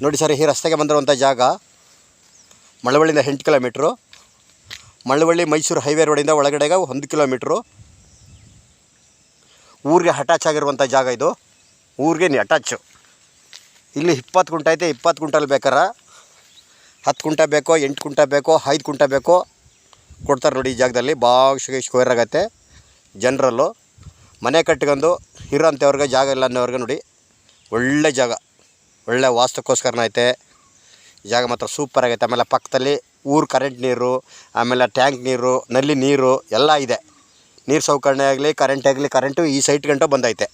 ನೋಡಿ ಸರ್, ಈ ರಸ್ತೆಗೆ ಬಂದಿರುವಂಥ ಜಾಗ ಮಳವಳ್ಳಿಯಿಂದ 8 ಕಿಲೋಮೀಟ್ರು, ಮಳವಳ್ಳಿ ಮೈಸೂರು ಹೈವೇ ರೋಡಿಂದ ಒಳಗಡೆಗೆ 1 ಕಿಲೋಮೀಟ್ರು. ಊರಿಗೆ ಅಟ್ಯಾಚ್ ಆಗಿರುವಂಥ ಜಾಗ ಇದು, ಊರಿಗೆ ಅಟ್ಯಾಚು. ಇಲ್ಲಿ 20 ಗುಂಟೆ ಐತೆ. 20 ಗುಂಟಲ್ಲಿ ಬೇಕಾರೆ 10 ಗುಂಟೆ ಬೇಕೋ, 8 ಗುಂಟೆ ಬೇಕೋ, 5 ಗುಂಟೆ ಬೇಕೋ ಕೊಡ್ತಾರೆ ನೋಡಿ. ಈ ಜಾಗದಲ್ಲಿ ಭಾಳ ಸ್ಕ್ವೇರ್ ಆಗೈತೆ. ಜನರಲ್ಲು ಮನೆ ಕಟ್ಕೊಂಡು ಇರೋಂಥವ್ರಿಗೆ ಜಾಗ ಇಲ್ಲ ಅನ್ನೋರ್ಗೆ ನೋಡಿ ಒಳ್ಳೆ ಜಾಗ, ಒಳ್ಳೆ ವಾಸ್ತುಕ್ಕೋಸ್ಕರನ ಐತೆ. ಜಾಗ ಮಾತ್ರ ಸೂಪರ್ ಆಗೈತೆ. ಆಮೇಲೆ ಪಕ್ಕದಲ್ಲಿ ಊರು ಕರೆಂಟ್ ನೀರು, ಆಮೇಲೆ ಟ್ಯಾಂಕ್ ನೀರು, ನಲ್ಲಿ ನೀರು ಎಲ್ಲ ಇದೆ. ನೀರು ಸೌಕರ್ಯ ಆಗಲಿ, ಕರೆಂಟ್ ಆಗಲಿ, ಕರೆಂಟು ಈ ಸೈಟ್ ಗಂಟು ಬಂದೈತೆ.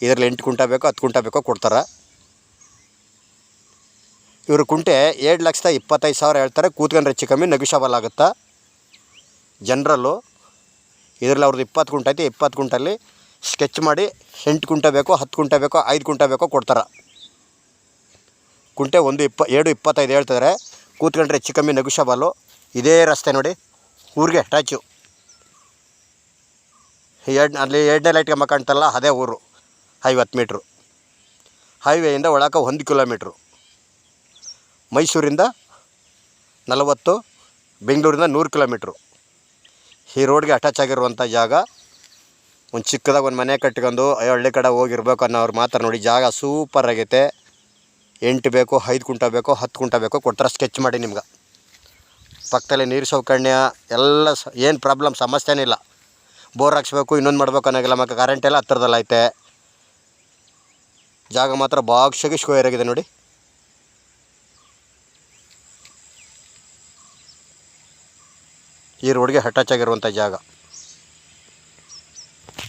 ಇದರಲ್ಲಿ 8 ಗುಂಟೆ ಬೇಕೋ 10 ಗುಂಟೆ ಬೇಕೋ ಕೊಡ್ತಾರೆ. ಇವರು ಕುಂಟೆ 7,25,000 ಹೇಳ್ತಾರೆ. ಕೂತ್ಕೊಂಡ್ರೆ ಹೆಚ್ಚು ಕಮ್ಮಿ ನೆಗೋಷಿಯಬಲ್ ಆಗುತ್ತಾ. ಜನರಲ್ಲು ಇದರಲ್ಲಿ ಅವ್ರದ್ದು 20 ಗುಂಟೆ ಐತೆ. 20 ಗುಂಟಲ್ಲಿ ಸ್ಕೆಚ್ ಮಾಡಿ 8 ಗುಂಟೆ ಬೇಕೋ, 10 ಗುಂಟೆ ಬೇಕೋ, 5 ಗುಂಟೆ ಬೇಕೋ ಕೊಡ್ತಾರೆ. ಕುಂಟೆ 7,25 ಹೇಳ್ತಿದ್ದಾರೆ. ಕೂತ್ಕೊಂಡ್ರೆ ಹೆಚ್ಚು ಕಮ್ಮಿ ನೆಗೋಷಿಯಬಲ್ಲು. ಇದೇ ರಸ್ತೆ ನೋಡಿ, ಊರಿಗೆ ಅಟ್ಯಾಚು. ಅಲ್ಲಿ 2ನೇ ಲೈಟ್ಗೆ ಕಾಣ್ತಲ್ಲ, ಅದೇ ಊರು. 50 ಮೀಟ್ರು ಹೈವೇಯಿಂದ ಒಳಗೆ 1 ಕಿಲೋಮೀಟ್ರು. ಮೈಸೂರಿಂದ 40, ಬೆಂಗಳೂರಿಂದ 100 ಕಿಲೋಮೀಟ್ರು. ಈ ರೋಡ್ಗೆ ಅಟ್ಯಾಚ್ ಆಗಿರುವಂಥ ಜಾಗ. ಒಂದು ಚಿಕ್ಕದಾಗಿ ಒಂದು ಮನೆ ಕಟ್ಕೊಂಡು ಹಳ್ಳಿ ಕಡೆ ಹೋಗಿರ್ಬೇಕು ಅನ್ನೋರು ಮಾತ್ರ ನೋಡಿ. ಜಾಗ ಸೂಪರ್ ಆಗೈತೆ. 8 ಬೇಕೋ, 5 ಗುಂಟೆ ಬೇಕೋ, 10 ಗುಂಟೆ ಬೇಕೋ ಕೊಡ್ತಾರೆ ಸ್ಕೆಚ್ ಮಾಡಿ ನಿಮ್ಗೆ. ಪಕ್ಕದಲ್ಲಿ ನೀರು ಸೌಕರ್ಯ ಎಲ್ಲ ಏನು ಪ್ರಾಬ್ಲಮ್ ಸಮಸ್ಯೆನೇ ಇಲ್ಲ. ಬೋರ್ ಹಾಕ್ಸ್ಬೇಕು, ಇನ್ನೊಂದು ಮಾಡ್ಬೇಕು ಅನ್ನೋಂಗಿಲ್ಲ. ಮತ್ತು ಕರೆಂಟ್ ಎಲ್ಲ ಹತ್ತಿರದಲ್ಲಿ ಐತೆ. ಜಾಗ ಮಾತ್ರ ಭಾಳ ಸ್ಕ್ವೇರ್ ಆಗಿದೆ ನೋಡಿ. ಈ ರೋಡ್ಗೆ ಅಟ್ಯಾಚ್ ಆಗಿರುವಂಥ ಜಾಗ.